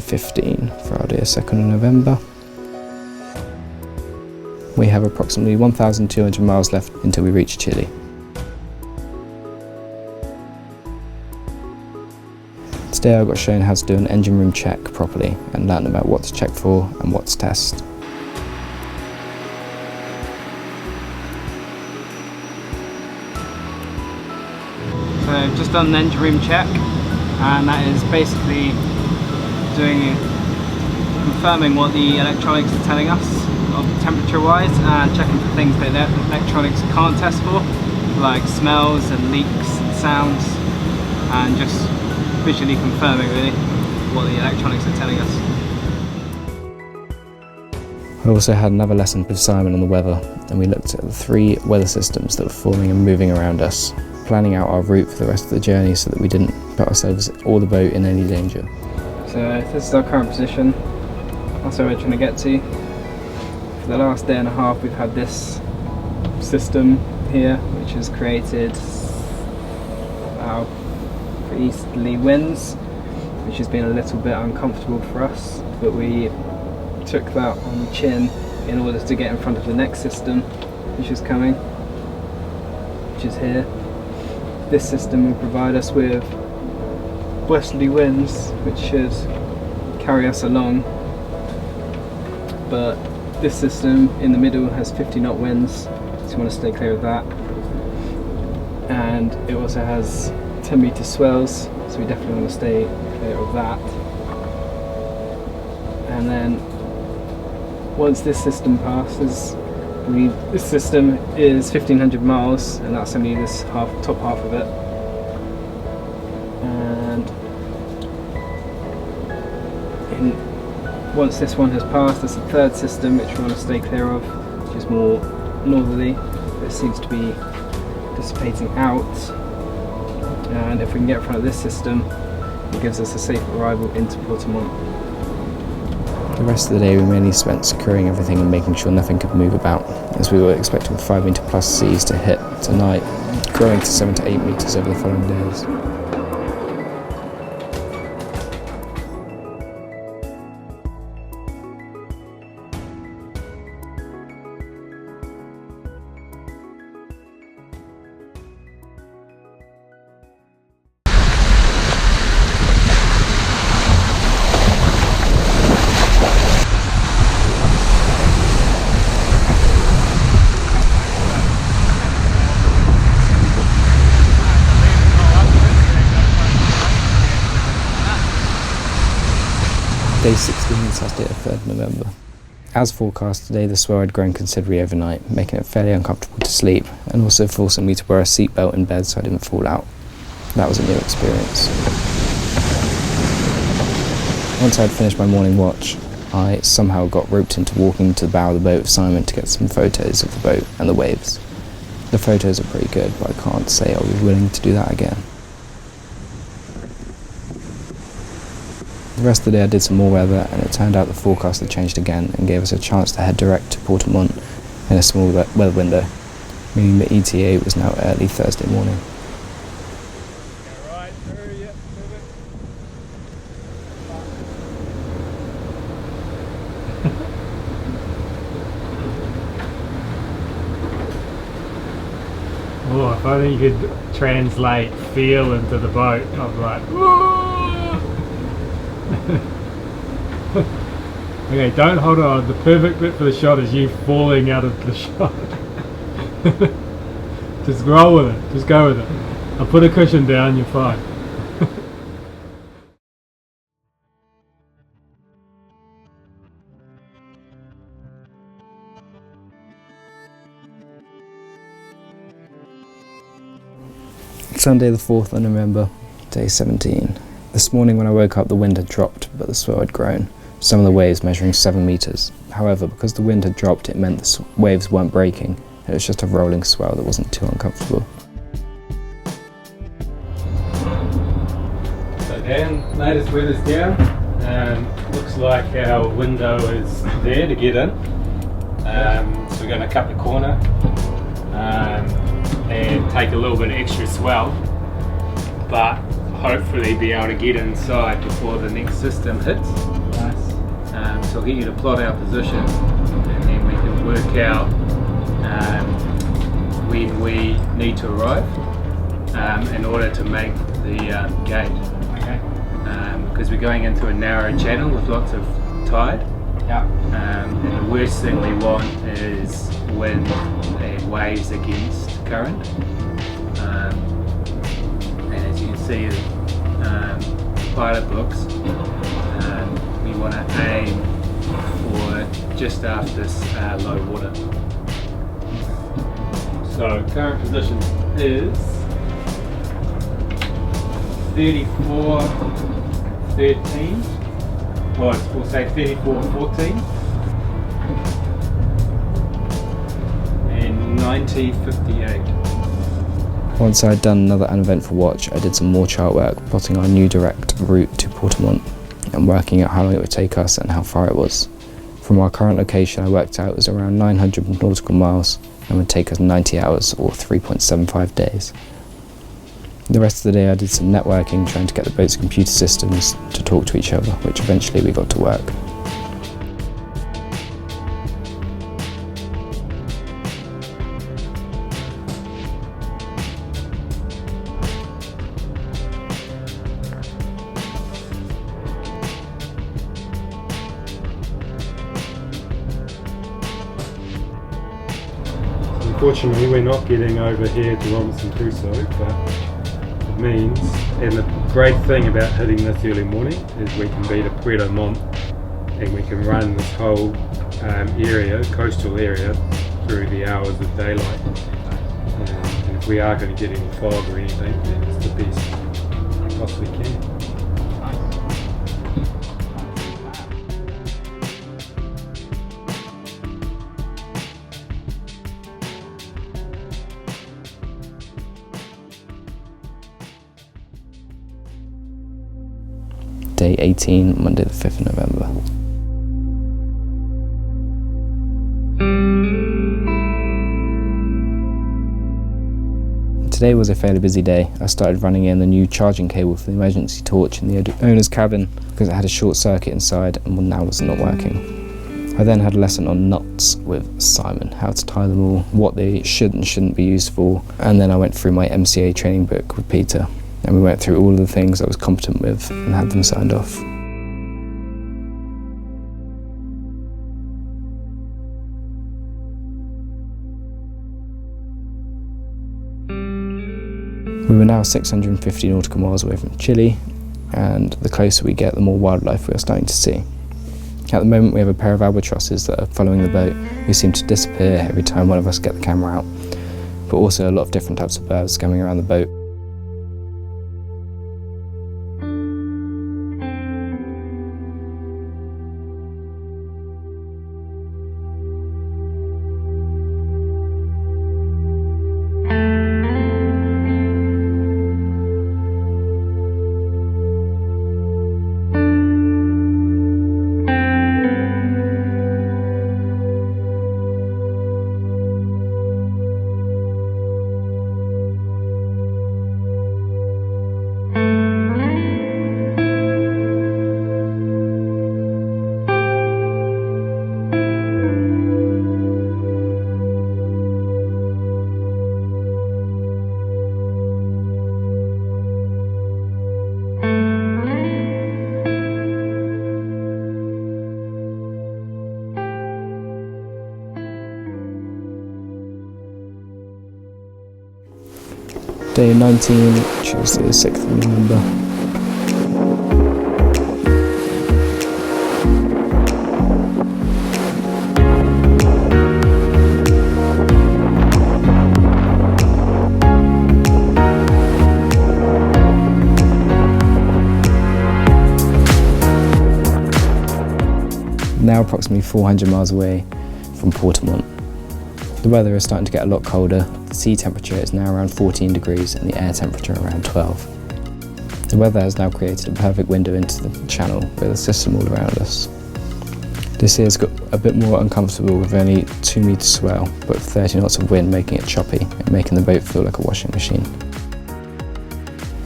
15 for our day 2nd of November. We have approximately 1,200 miles left until we reach Chile. Today I got shown how to do an engine room check properly and learn about what to check for and what to test. So I've just done an engine room check, and that is basically confirming what the electronics are telling us temperature wise, and checking for things that the electronics can't test for, like smells and leaks and sounds, and just visually confirming really what the electronics are telling us. I also had another lesson with Simon on the weather, and we looked at the 3 weather systems that were forming and moving around us, planning out our route for the rest of the journey so that we didn't put ourselves or the boat in any danger. So this is our current position, that's where we're trying to get to. For the last day and a half we've had this system here, which has created easterly winds, which has been a little bit uncomfortable for us, but we took that on the chin in order to get in front of the next system which is coming, which is here. This system will provide us with westerly winds which should carry us along, but this system in the middle has 50 knot winds, so you want to stay clear of that, and it also has 10 metre swells, so we definitely want to stay clear of that. And then once this system passes, this system is 1,500 miles, and that's only this top half of it. And once this one has passed, there's a 3rd system which we want to stay clear of, which is more northerly, but it seems to be dissipating out. And if we can get in front of this system, it gives us a safe arrival into Portimont. The rest of the day we mainly spent securing everything and making sure nothing could move about, as we were expecting 5 metre plus seas to hit tonight, growing to 7 to 8 metres over the following days. Day 16 Saturday the 3rd of November. As forecast today, the swell had grown considerably overnight, making it fairly uncomfortable to sleep, and also forcing me to wear a seatbelt in bed so I didn't fall out. That was a new experience. Once I had finished my morning watch, I somehow got roped into walking to the bow of the boat with Simon to get some photos of the boat and the waves. The photos are pretty good, but I can't say I'll be willing to do that again. The rest of the day I did some more weather, and it turned out the forecast had changed again and gave us a chance to head direct to Portimont in a small weather window, meaning the ETA was now early Thursday morning. Oh, if only you could translate feel into the boat, I'm like, whoa! Okay, don't hold on. The perfect bit for the shot is you falling out of the shot. Just roll with it. Just go with it. I'll put a cushion down, you're fine. Sunday the 4th of November, day 17. This morning when I woke up, the wind had dropped, but the swell had grown, some of the waves measuring 7 metres. However, because the wind had dropped, it meant the waves weren't breaking. It was just a rolling swell that wasn't too uncomfortable. So Dan, latest weather's down, and looks like our window is there to get in. So we're going to cut the corner and take a little bit of extra swell, but hopefully be able to get inside before the next system hits. Nice. So I'll get you to plot our position, and then we can work out when we need to arrive in order to make the gate. Okay. Because we're going into a narrow channel with lots of tide. Yeah. And the worst thing we want is wind and waves against current. And as you can see in the pilot books, we want to aim for just after low water. So current position is 34.13. Well, we'll say 34.14 and 90.58. Once I'd done another uneventful watch, I did some more chart work, plotting our new direct route to Portamont and working out how long it would take us and how far it was. From our current location, I worked out it was around 900 nautical miles and would take us 90 hours or 3.75 days. The rest of the day I did some networking, trying to get the boat's computer systems to talk to each other, which eventually we got to work. Unfortunately, we're not getting over here to Robinson Crusoe, but it means, and the great thing about hitting this early morning is we can be to Puerto Montt and we can run this whole area, coastal area, through the hours of daylight. And if we are going to get any fog or anything, then it's the best we possibly can. Day 18, Monday the 5th of November. Today was a fairly busy day. I started running in the new charging cable for the emergency torch in the owner's cabin because it had a short circuit inside and now was not working. I then had a lesson on knots with Simon, how to tie them all, what they should and shouldn't be used for, and then I went through my MCA training book with Peter. And we went through all of the things I was competent with and had them signed off. We were now 650 nautical miles away from Chile, and the closer we get, the more wildlife we are starting to see. At the moment we have a pair of albatrosses that are following the boat, who seem to disappear every time one of us get the camera out, but also a lot of different types of birds coming around the boat. Day 19, Tuesday the 6th of November. Now approximately 400 miles away from Portamont. The weather is starting to get a lot colder. The sea temperature is now around 14 degrees and the air temperature around 12. The weather has now created a perfect window into the channel with a system all around us. This year's got a bit more uncomfortable with only 2 metre swell, but 30 knots of wind making it choppy and making the boat feel like a washing machine.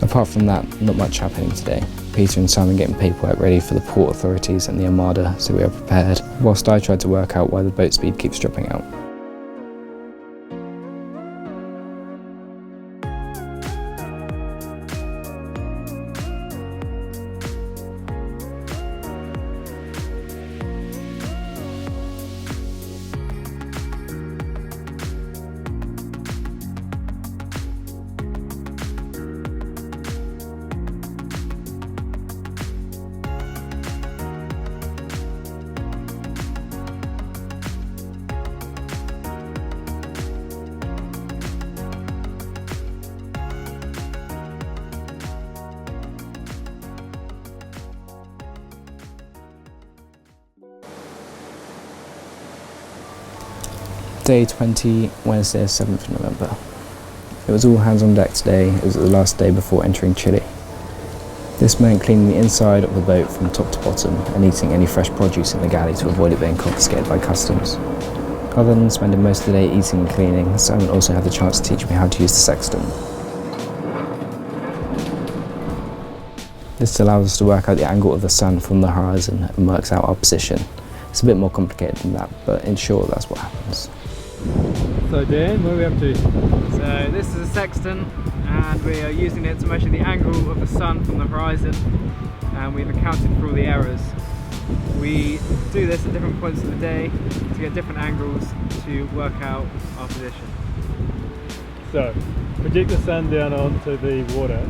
Apart from that, not much happening today. Peter and Simon getting paperwork ready for the port authorities and the Armada, so we are prepared, whilst I tried to work out why the boat speed keeps dropping out. Day 20, Wednesday 7th November. It was all hands on deck today. It was the last day before entering Chile. This meant cleaning the inside of the boat from top to bottom and eating any fresh produce in the galley to avoid it being confiscated by customs. Other than spending most of the day eating and cleaning, Simon also had the chance to teach me how to use the sextant. This allows us to work out the angle of the sun from the horizon and works out our position. It's a bit more complicated than that, but in short, that's what happens. So Dan, what are we up to? So this is a sextant, and we are using it to measure the angle of the sun from the horizon, and we've accounted for all the errors. We do this at different points of the day to get different angles to work out our position. So, project the sun down onto the water,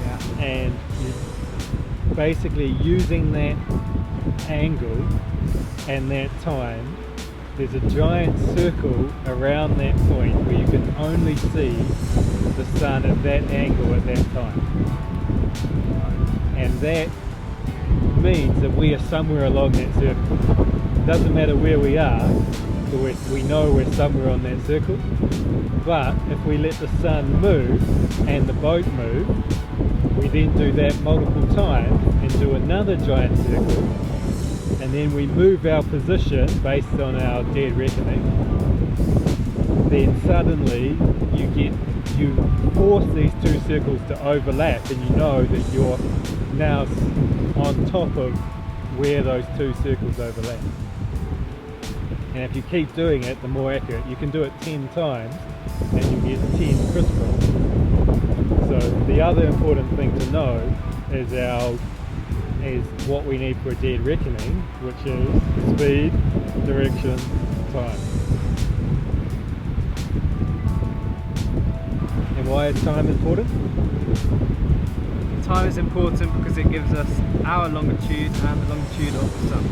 Yeah. and you're basically using that angle and that time. There's a giant circle around that point where you can only see the sun at that angle at that time. And that means that we are somewhere along that circle. It doesn't matter where we are, we know we're somewhere on that circle. But if we let the sun move and the boat move, we then do that multiple times and do another giant circle. And then we move our position based on our dead reckoning, then suddenly you force these two circles to overlap, and you know that you're now on top of where those two circles overlap. And if you keep doing it, the more accurate. You can do it 10 times and you get 10 crisscross. So the other important thing to know is what we need for a dead reckoning, which is speed, direction, time. And why is time important? Time is important because it gives us our longitude and the longitude of the sun.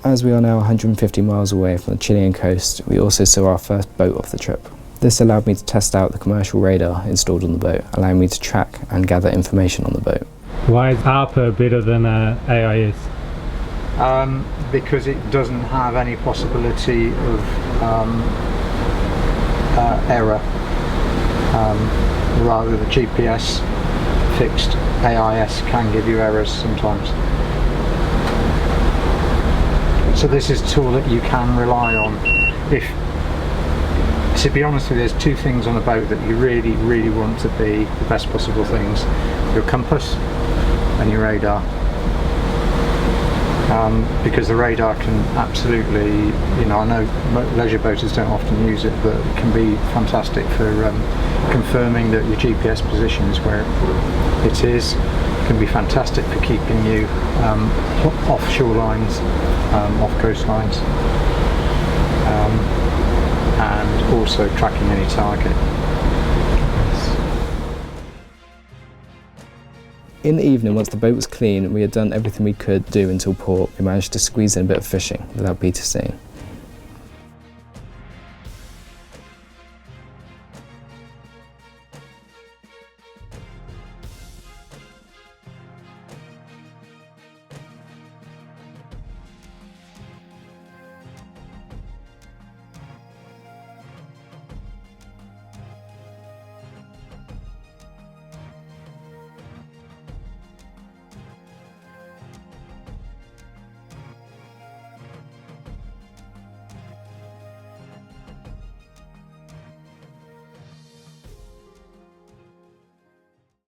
As we are now 150 miles away from the Chilean coast, we also saw our first boat off the trip. This allowed me to test out the commercial radar installed on the boat, allowing me to track and gather information on the boat. Why is ARPA better than AIS? Because it doesn't have any possibility of error. Rather, the GPS fixed AIS can give you errors sometimes. So this is a tool that you can rely on. To be honest with you, there's two things on a boat that you really, really want to be the best possible things: your compass and your radar. Because the radar can absolutely, I know leisure boaters don't often use it, but it can be fantastic for confirming that your GPS position is where it is. It can be fantastic for keeping you off shorelines, off coastlines, and also tracking any target. In the evening, once the boat was clean and we had done everything we could do until port, we managed to squeeze in a bit of fishing without Peter seeing.